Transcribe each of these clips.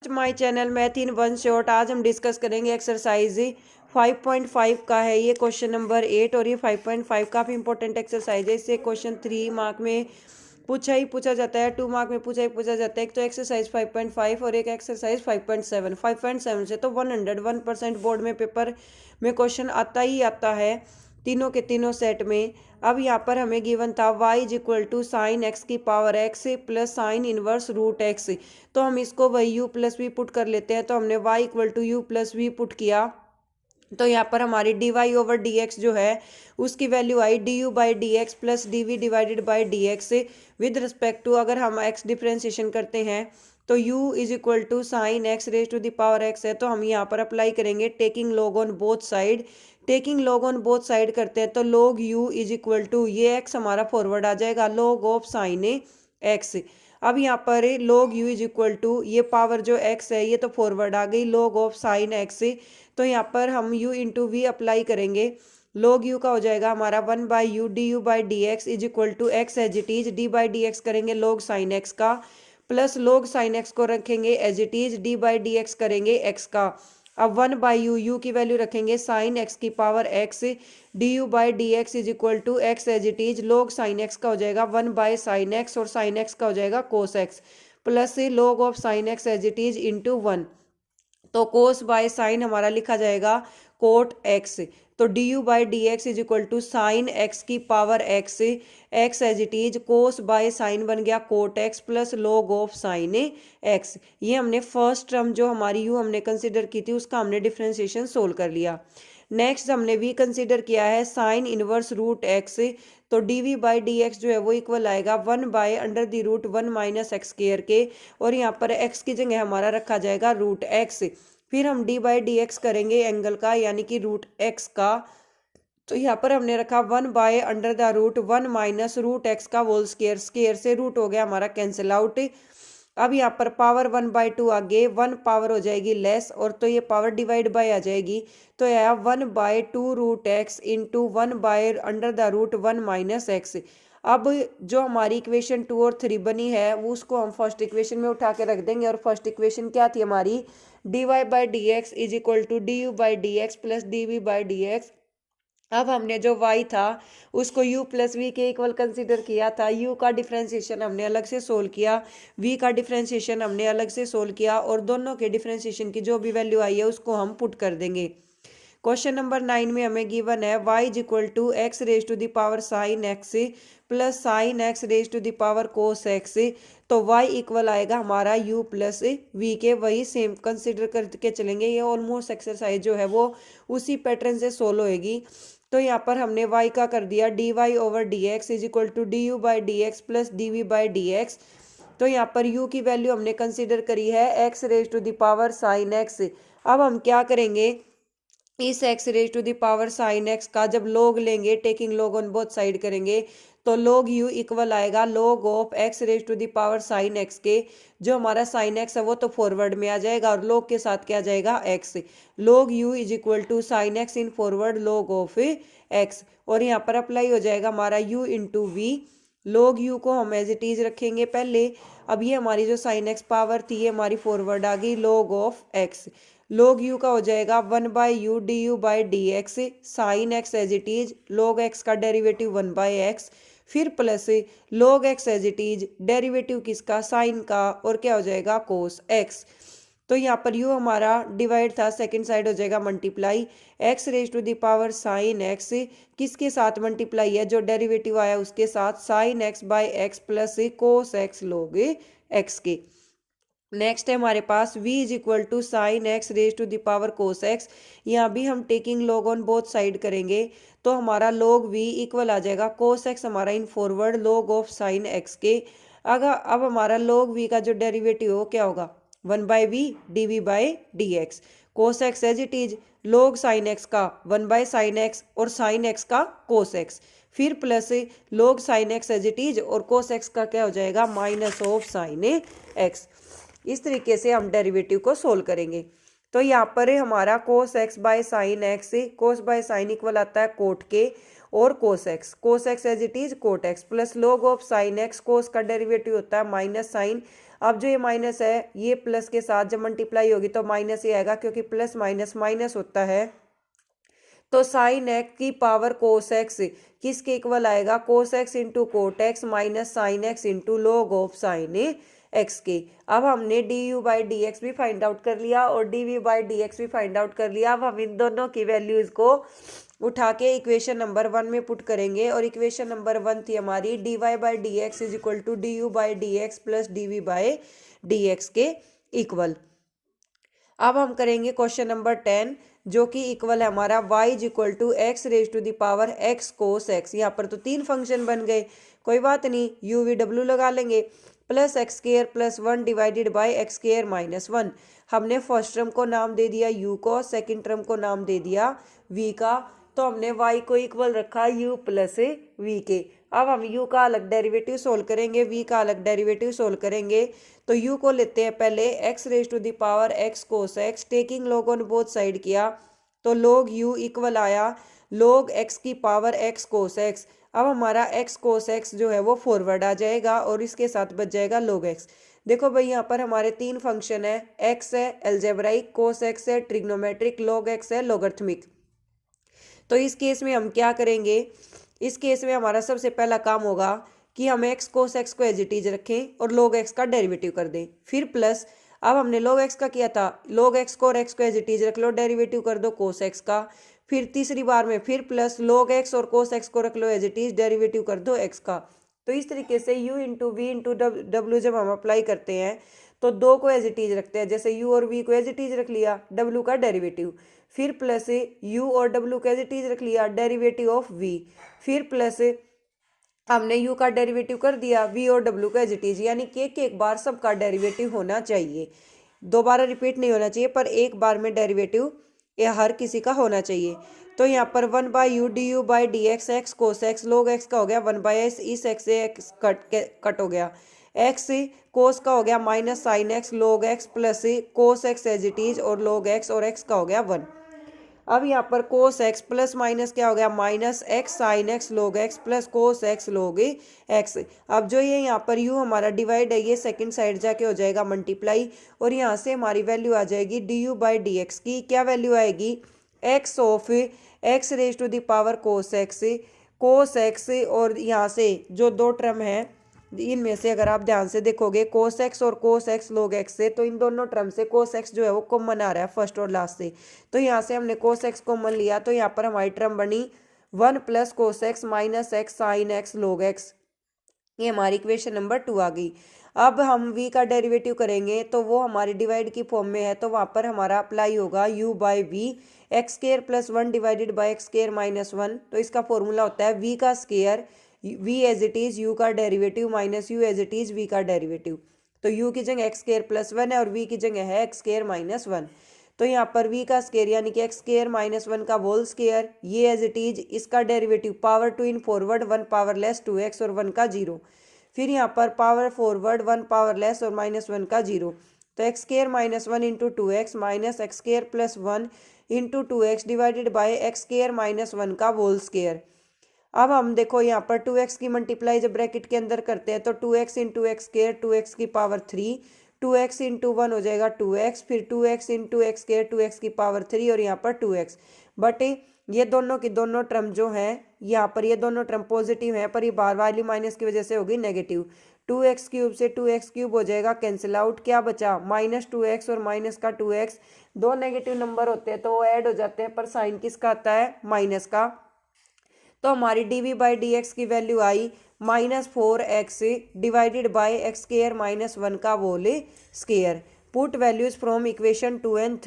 My channel math in one shot. आज हम discuss करेंगे एक्सरसाइज 5.5 का है ये क्वेश्चन नंबर 8 और ये 5.5 काफ़ी इंपॉर्टेंट एक्सरसाइज है। इससे क्वेश्चन 3 मार्क में पूछा जाता है, 2 मार्क में पूछा जाता है। एक तो एक्सरसाइज 5.5 और एक एक्सरसाइज 5.7। 5.7 से तो 101% बोर्ड में पेपर में क्वेश्चन आता ही आता है, तीनों के तीनों सेट में। अब यहाँ पर हमें गिवन था y is equal to sine x की power x plus sine inverse root x। तो हम इसको वही u प्लस वी पुट कर लेते हैं। तो हमने y equal to u plus v put किया, तो यहाँ पर हमारी dy ओवर dx जो है उसकी वैल्यू आई du by d x plus dv divided by dx with respect to, अगर हम x डिफ्रेंशिएशन करते हैं तो u is equal to sine x raise to the power x है। तो हम यहाँ पर अप्लाई करेंगे taking log on both side. Taking log on both side करते हैं तो log u is equal to ये x हमारा फॉरवर्ड आ जाएगा log ऑफ साइन x। अब यहाँ पर log u is equal to ये पावर जो x है ये तो फॉरवर्ड आ गई log ऑफ साइन x। तो यहाँ पर हम u इंटू वी अप्लाई करेंगे। log u का हो जाएगा हमारा 1 by u d u by d x is equal to x as it is, d by d x करेंगे log साइन x का, प्लस log साइन x को रखेंगे as it is, d by d x करेंगे x का। अब 1 by u की value रखेंगे sine x की power x, d u by d x is equal to x as it is, log sine x का हो जाएगा 1 बाई साइन x और साइन x का हो जाएगा cos x, plus log of sine x as it is into 1। तो cos by sine हमारा लिखा जाएगा कोट एक्स। तो d u by d x is equal to sine x की power x, x as it is, cos by sine बन गया cot x plus log of sine x. ये हमने first term जो हमारी यू हमने consider की थी उसका हमने डिफ्रेंशिएशन सोल्व कर लिया। नेक्स्ट हमने वी कंसिडर किया है साइन इनवर्स रूट एक्स। तो d v by d x जो है वो इक्वल आएगा 1 by under the root 1 minus x square के, और यहाँ पर एक्स की जगह हमारा रखा जाएगा रूट एक्स। फिर हम डी बाई डी एक्स करेंगे एंगल का यानी कि रूट एक्स का। तो यहाँ पर हमने रखा 1 by under the root 1 minus root x का होल स्क्वायर, स्क्वायर से रूट हो गया हमारा कैंसिल आउट। अब यहाँ पर पावर 1/2 आगे 1 पावर हो जाएगी लेस, और तो ये पावर डिवाइड बाय आ जाएगी। तो यह 1/2 root x into 1 by under the root 1 minus x. अब जो हमारी इक्वेशन 2 और 3 बनी है वो उसको हम फर्स्ट इक्वेशन में उठा के रख देंगे। और फर्स्ट इक्वेशन क्या थी हमारी, d y by d x is equal to d u by d x plus d v by d x. अब हमने जो y था उसको u प्लस वी के इक्वल कंसिडर किया था। u का डिफ्रेंशिएशन हमने अलग से सोल्व किया, v का डिफ्रेंशिएशन हमने अलग से सोल्व किया, और दोनों के डिफ्रेंशिएशन की जो भी वैल्यू आई है उसको हम पुट कर देंगे। क्वेश्चन नंबर 9 में हमें गिवन है y is equal to x raise to the power sine x plus sine x raise to the power cos x. तो y इक्वल आएगा हमारा u प्लस वी के, वही सेम कंसिडर करके चलेंगे। ये ऑलमोस्ट एक्सरसाइज जो है वो उसी पैटर्न से सोल्व होएगी। तो यहाँ पर हमने y का कर दिया d y over d x is equal to d u by d x plus d v by d x. तो यहाँ पर u की वैल्यू हमने कंसिडर करी है x raise to the power sine x। अब हम क्या करेंगे, इस x raise to the power sine x का जब log लेंगे, taking log on both side करेंगे, तो log u इक्वल आएगा log of x raise to the power sine x के। जो हमारा साइन x है वो तो फॉरवर्ड में आ जाएगा और log के साथ क्या आ जाएगा x। log u is equal to sine x in forward log of x, और यहाँ पर अप्लाई हो जाएगा हमारा u into v. log u को हम एज इट इज रखेंगे पहले। अब ये हमारी जो साइन x पावर थी ये हमारी फॉरवर्ड आ गई log of x। log u का हो जाएगा 1 by u d u by d x, sine x as it is, log x का डेरिवेटिव 1 बाई एक्स, फिर plus log x as it is, derivative किसका, साइन का, और क्या हो जाएगा कोस x। तो यहाँ पर u हमारा डिवाइड था, सेकंड साइड हो जाएगा multiply, x raise to the power sine x किसके साथ मल्टीप्लाई है, जो डेरिवेटिव आया उसके साथ, sine x by x plus cos x log x के। नेक्स्ट है हमारे पास v is equal to sine x raise to the power cos x. यहाँ भी हम taking log on both side करेंगे, तो हमारा log v इक्वल आ जाएगा कोस एक्स हमारा इन forward log of sine x के। अगर अब हमारा log v का जो डेरिवेटिव हो क्या होगा, 1 by v d v by d x, cos x as it is, log sine x का 1 बाई साइन एक्स और साइन एक्स का कोस एक्स, फिर plus log sine x as it is, और कोस एक्स का क्या हो जाएगा minus of sine x. इस तरीके से हम डेरिवेटिव को सोल्व करेंगे। तो यहाँ पर हमारा cos x by sine x, cos by sine equal आता है कोट के, और cos x as it is cot x, plus log of sine x, cos का डेरिवेटिव होता है माइनस साइन। अब जो ये माइनस है ये प्लस के साथ जब मल्टीप्लाई होगी तो माइनस ही आएगा, क्योंकि प्लस माइनस माइनस होता है। तो साइन एक्स की पावर कोस एक्स किसके इक्वल आएगा, cos x into cot x minus sine x into log of sine x के। अब हमने d u by d x भी फाइंड आउट कर लिया और d v by d x भी फाइंड आउट कर लिया। अब हम इन दोनों की वैल्यूज को उठा के इक्वेशन नंबर 1 में पुट करेंगे, और इक्वेशन नंबर 1 थी हमारी d y by d x is equal to d u by d x plus d v by d x के इक्वल। अब हम करेंगे क्वेश्चन नंबर 10 जो कि इक्वल है हमारा y is equal to x raise to the power x cos x। यहाँ पर तो 3 फंक्शन बन गए, कोई बात नहीं, u v w लगा लेंगे, plus x square plus 1 divided by x square minus 1। हमने फर्स्ट टर्म को नाम दे दिया u को, सेकंड टर्म को नाम दे दिया v का, तो हमने y को इक्वल रखा u प्लस v के। अब हम u का अलग डेरिवेटिव सोल्व करेंगे, v का अलग डेरिवेटिव सोल्व करेंगे। तो u को लेते हैं पहले x raise to the power x cos x, taking log on both side किया तो log u इक्वल आया log x की पावर x कोस x। अब हमारा x कोस x जो है वो फॉरवर्ड आ जाएगा और इसके साथ बच जाएगा log x। देखो भाई यहाँ पर हमारे 3 फंक्शन है, x है एल्जेब्राइक, कोस x है ट्रिग्नोमेट्रिक, log x है लॉगरिथमिक। तो इस केस में हम क्या करेंगे, इस केस में हमारा सबसे पहला काम होगा कि हम x कोस x को एज इट इज रखें और log x का डेरिवेटिव कर दें, फिर प्लस, अब हमने log x का किया था, log x को और x को एज इट इज रख लो, डेरिवेटिव कर दो कोस x का, फिर तीसरी बार में फिर प्लस log x और कोस x को रख लो एज इट इज, डेरिवेटिव कर दो x का। तो इस तरीके से u इंटू वी इंटू डब्ल्यू जब हम अप्लाई करते हैं तो 2 को एज इट इज रखते हैं, जैसे u और v को एज इट इज रख लिया, w का डेरिवेटिव, फिर प्लस u और w को एज इट इज रख लिया, डेरिवेटिव ऑफ v, फिर प्लस हमने u का डेरिवेटिव कर दिया v और w का एज इट इज, यानी कि एक बार सबका डेरिवेटिव होना चाहिए, दोबारा रिपीट नहीं होना चाहिए, पर एक बार में डेरिवेटिव यह हर किसी का होना चाहिए। तो यहाँ पर 1 by u d u by d x x cos x, log x का हो गया 1 बाई एस, इस x से x कट हो गया, x कोस का हो गया minus sine x log x plus cos x as it is और log x, और x का हो गया 1। अब यहाँ पर कोस x प्लस माइनस क्या हो गया, minus x sine x log x plus cos x log x। अब जो ये यहाँ पर u हमारा डिवाइड है ये सेकंड साइड जाके हो जाएगा मल्टीप्लाई, और यहाँ से हमारी वैल्यू आ जाएगी d u by d x की, क्या वैल्यू आएगी, x of x raise to the power cos x, और यहाँ से जो 2 टर्म है इनमें से अगर आप ध्यान से देखोगे कोस x और कोस x log x से, तो इन दोनों टर्म से कोस x जो है वो कॉमन आ रहा है फर्स्ट और लास्ट से, तो यहाँ से हमने कोस x कॉमन लिया, तो यहाँ पर हमारी टर्म बनी 1 plus cos x minus x sine x log x। ये हमारी इक्वेशन नंबर 2 आ गई। अब हम v का डेरिवेटिव करेंगे तो वो हमारी डिवाइड की फॉर्म में है, तो वहाँ पर हमारा अप्लाई होगा u by v, x square plus 1 divided by x square minus 1। तो इसका फॉर्मूला होता है v का square, v as it is u का derivative minus u as it is v का डेरिवेटिव। तो u की जगह एक्स स्क्वायर प्लस 1 है और v की जगह है एक्स स्क्वायर माइनस 1। तो यहाँ पर v का स्क्वायर यानी कि एक्स स्क्वायर माइनस 1 का होल स्क्वायर, ये एज इट इज इसका derivative power 2 in forward 1 power less 2x और 1 का 0, फिर यहाँ पर पावर फॉरवर्ड 1 पावर लेस और माइनस 1 का 0। तो x square minus 1 into 2x minus x square plus 1 into 2x divided by x square minus 1 का होल स्क्वायर। अब हम देखो यहाँ पर 2x की मल्टीप्लाई जब ब्रैकेट के अंदर करते हैं तो 2x into x square 2x की पावर 3, 2x इंटू 1 हो जाएगा 2x, फिर 2x into x square 2x की पावर 3 और यहाँ पर 2x। बट ये दोनों की दोनों टर्म जो हैं यहाँ पर ये दोनों टर्म पॉजिटिव हैं, पर ये बार वाली माइनस की वजह से होगी नेगेटिव। 2x क्यूब से 2x क्यूब हो जाएगा कैंसिल आउट, क्या बचा माइनस 2x और माइनस का 2x, दो नेगेटिव नंबर होते हैं तो वो ऐड हो जाते हैं, पर साइन किसका आता है, माइनस का। तो हमारी d v by d x की वैल्यू आई -4x divided by x square minus 1 का whole square. Put values from equation 2 and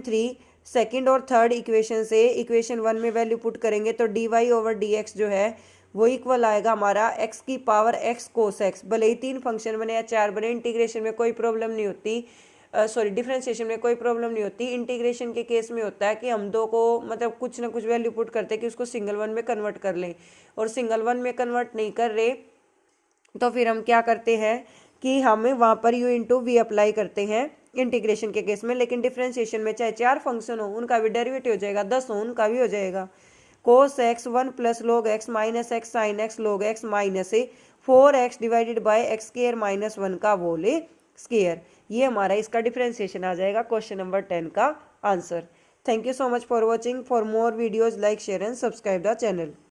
3 second और थर्ड इक्वेशन से इक्वेशन 1 में वैल्यू पुट करेंगे तो d y over d x जो है वो इक्वल आएगा हमारा x की पावर x कोस x। भले ही 3 फंक्शन बने या 4 बने, इंटीग्रेशन में कोई प्रॉब्लम नहीं होती, डिफरेंशिएशन में कोई प्रॉब्लम नहीं होती। इंटीग्रेशन के केस में होता है कि हम दो को मतलब कुछ ना कुछ वैल्यू पुट करते हैं कि उसको सिंगल वन में कन्वर्ट कर लें, और सिंगल वन में कन्वर्ट नहीं कर रहे तो फिर हम क्या करते हैं कि हम वहाँ पर u इंटू वी अप्लाई करते हैं इंटीग्रेशन के केस में। लेकिन डिफरेंशिएशन में चाहे 4 फंक्शन हो उनका भी डेरिवेटिव हो जाएगा, 10 हो उनका भी हो जाएगा। Cos x 1 plus log x minus x sine x log x minus 4x divided by x square minus 1 का होल स्क्वायर। ये हमारा इसका डिफरेंशिएशन आ जाएगा क्वेश्चन नंबर 10 का answer. Thank you so much for watching. For more videos like share and subscribe the channel.